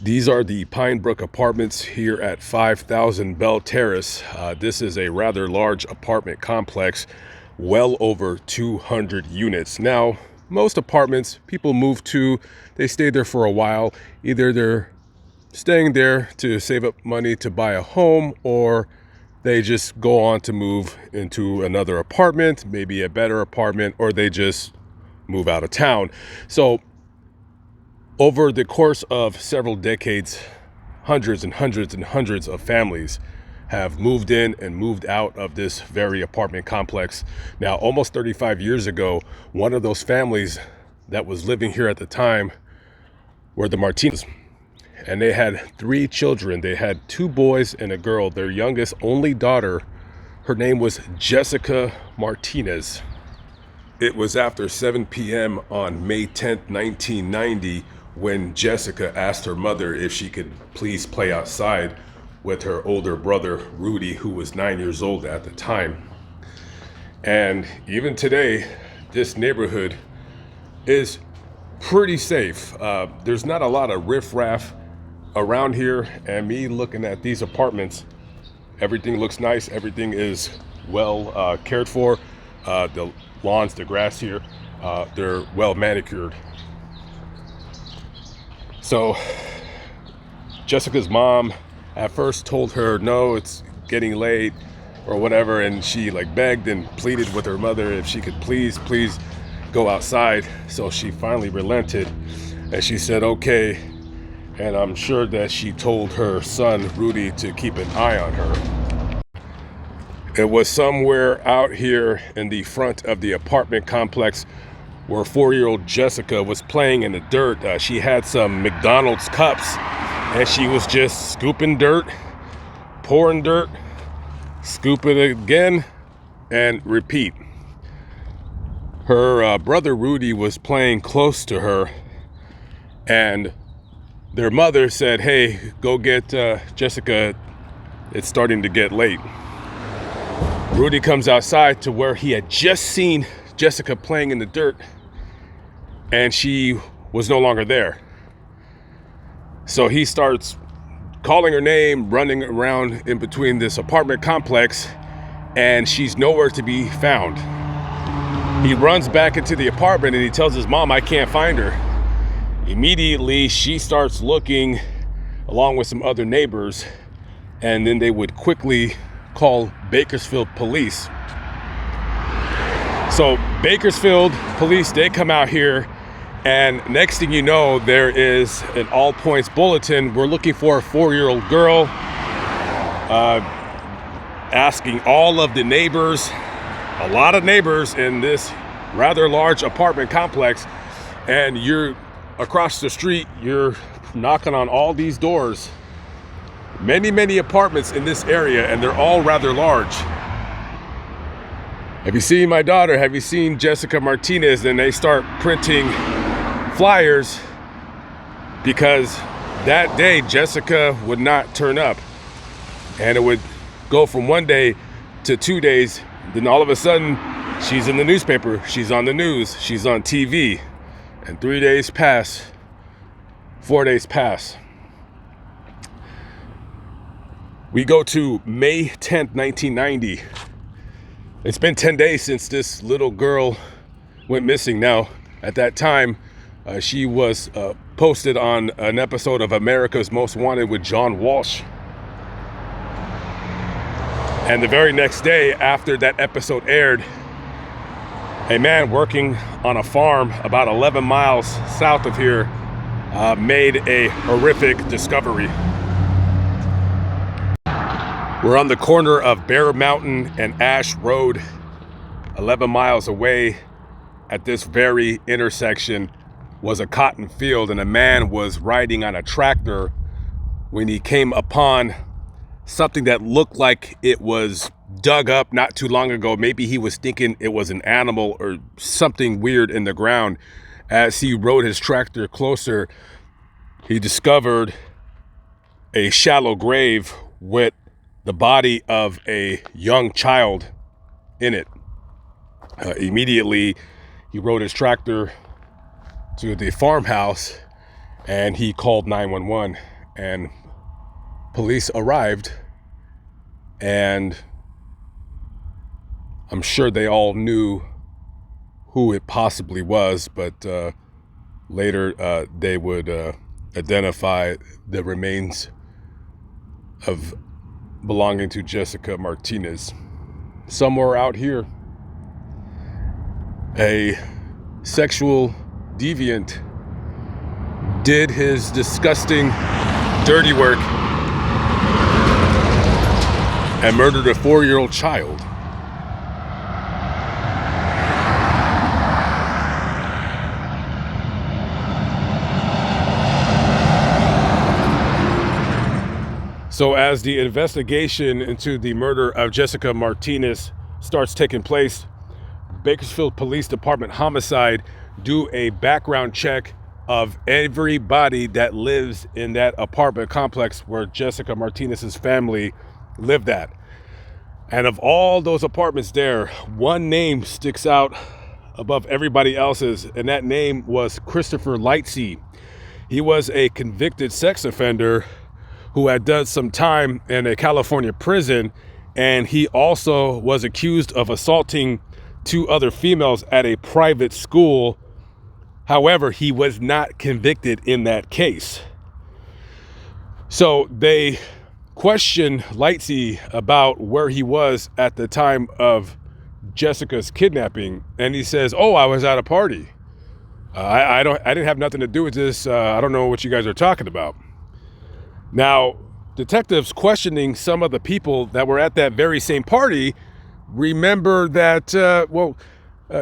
These are the Pinebrook Apartments here at 5000 Bell Terrace. This is a rather large apartment complex, well over 200 units. Now, most apartments people move to, they stay there for a while. Either they're staying there to save up money to buy a home, or they just go on to move into another apartment, maybe a better apartment, or they just move out of town. So over the course of several decades, hundreds and hundreds and hundreds of families have moved in and moved out of this very apartment complex. Now, almost 35 years ago, one of those families that was living here at the time were the Martinez. And they had 3 children. They had 2 boys and a girl. Their youngest only daughter, her name was Jessica Martinez. It was after 7 p.m. on May 10th, 1990, when Jessica asked her mother if she could please play outside with her older brother, Rudy, who was 9 years old at the time. And even today, this neighborhood is pretty safe. There's not a lot of riffraff around here, and me looking at these apartments, everything looks nice. Everything is well cared for. The lawns, the grass here, they're well manicured. So Jessica's mom at first told her, no, it's getting late or whatever, and she begged and pleaded with her mother if she could please go outside. So she finally relented and she said okay, and I'm sure that she told her son Rudy to keep an eye on her. It was somewhere out here in the front of the apartment complex where 4-year-old Jessica was playing in the dirt. She had some McDonald's cups and she was just scooping dirt, pouring dirt, scoop it again, and repeat. Her brother Rudy was playing close to her, and their mother said, hey, go get Jessica, it's starting to get late. Rudy comes outside to where he had just seen Jessica playing in the dirt, and she was no longer there. So he starts calling her name, running around in between this apartment complex, and she's nowhere to be found. He runs back into the apartment and he tells his mom, I can't find her. Immediately, she starts looking along with some other neighbors, and then they would quickly call Bakersfield police. So Bakersfield police, they come out here, and next thing you know, there is an all points bulletin. We're looking for a 4-year-old girl, asking all of the neighbors, a lot of neighbors in this rather large apartment complex, and you're across the street, you're knocking on all these doors. Many apartments in this area, and they're all rather large. Have you seen my daughter? Have you seen Jessica Martinez? And they start printing flyers because that day Jessica would not turn up, and it would go from 1 day to 2 days. Then all of a sudden she's in the newspaper, she's on the news, she's on TV, and 3 days pass, 4 days pass. We go to May 10th, 1990. It's been 10 days since this little girl went missing. Now, at that time, she was posted on an episode of America's Most Wanted with John Walsh. And the very next day after that episode aired, a man working on a farm about 11 miles south of here made a horrific discovery. We're on the corner of Bear Mountain and Ash Road, 11 miles away. At this very intersection was a cotton field, and a man was riding on a tractor when he came upon something that looked like it was dug up not too long ago. Maybe he was thinking it was an animal or something weird in the ground. As he rode his tractor closer, he discovered a shallow grave with the body of a young child in it. Immediately, he rode his tractor to the farmhouse and he called 911, and police arrived, and I'm sure they all knew who it possibly was, but later they would identify the remains of belonging to Jessica Martinez. Somewhere out here, a sexual deviant did his disgusting, dirty work and murdered a 4-year-old child. So as the investigation into the murder of Jessica Martinez starts taking place, Bakersfield Police Department Homicide do a background check of everybody that lives in that apartment complex where Jessica Martinez's family lived at. And of all those apartments there, one name sticks out above everybody else's, and that name was Christopher Lightsey. He was a convicted sex offender who had done some time in a California prison, and he also was accused of assaulting 2 other females at a private school. However, he was not convicted in that case. So they questioned Lightsey about where he was at the time of Jessica's kidnapping, and he says, "Oh, I was at a party. I didn't have nothing to do with this. I don't know what you guys are talking about." Now, detectives questioning some of the people that were at that very same party remember that,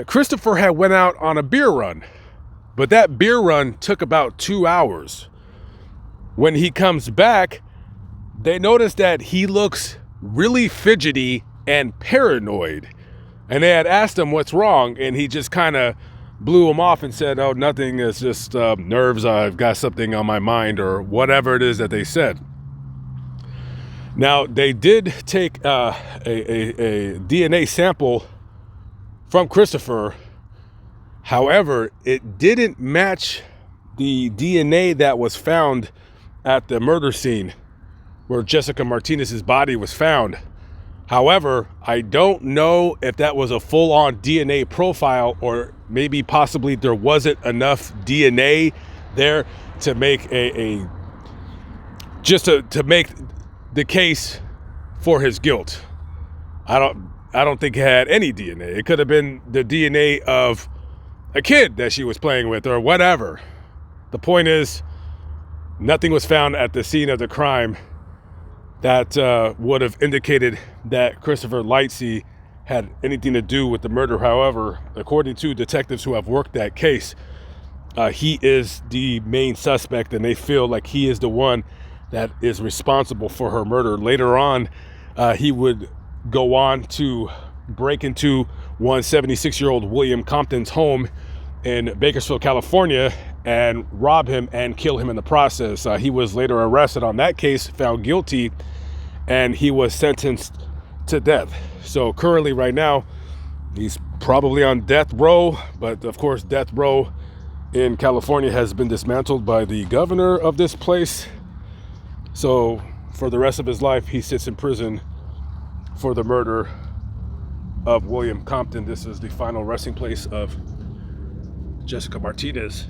Christopher had went out on a beer run, but that beer run took about 2 hours. When he comes back, they notice that he looks really fidgety and paranoid. And they had asked him what's wrong, and he just kind of blew him off and said, "Oh, nothing, it's just nerves, I've got something on my mind," or whatever it is that they said. Now, they did take a DNA sample from Christopher. However, it didn't match the DNA that was found at the murder scene where Jessica Martinez's body was found. However, I don't know if that was a full-on DNA profile, or maybe possibly there wasn't enough DNA there to make to make the case for his guilt. I don't think it had any DNA. It could have been the DNA of a kid that she was playing with or whatever. The point is, nothing was found at the scene of the crime that would have indicated that Christopher Lightsey had anything to do with the murder. However, according to detectives who have worked that case, he is the main suspect, and they feel like he is the one that is responsible for her murder. Later on, he would go on to break into 76-year-old William Compton's home in Bakersfield, California, and rob him and kill him in the process. He was later arrested on that case, found guilty, and he was sentenced to death. So currently right now, he's probably on death row, but of course death row in California has been dismantled by the governor of this place. So for the rest of his life, he sits in prison for the murder of William Compton. This is the final resting place of Jessica Martinez.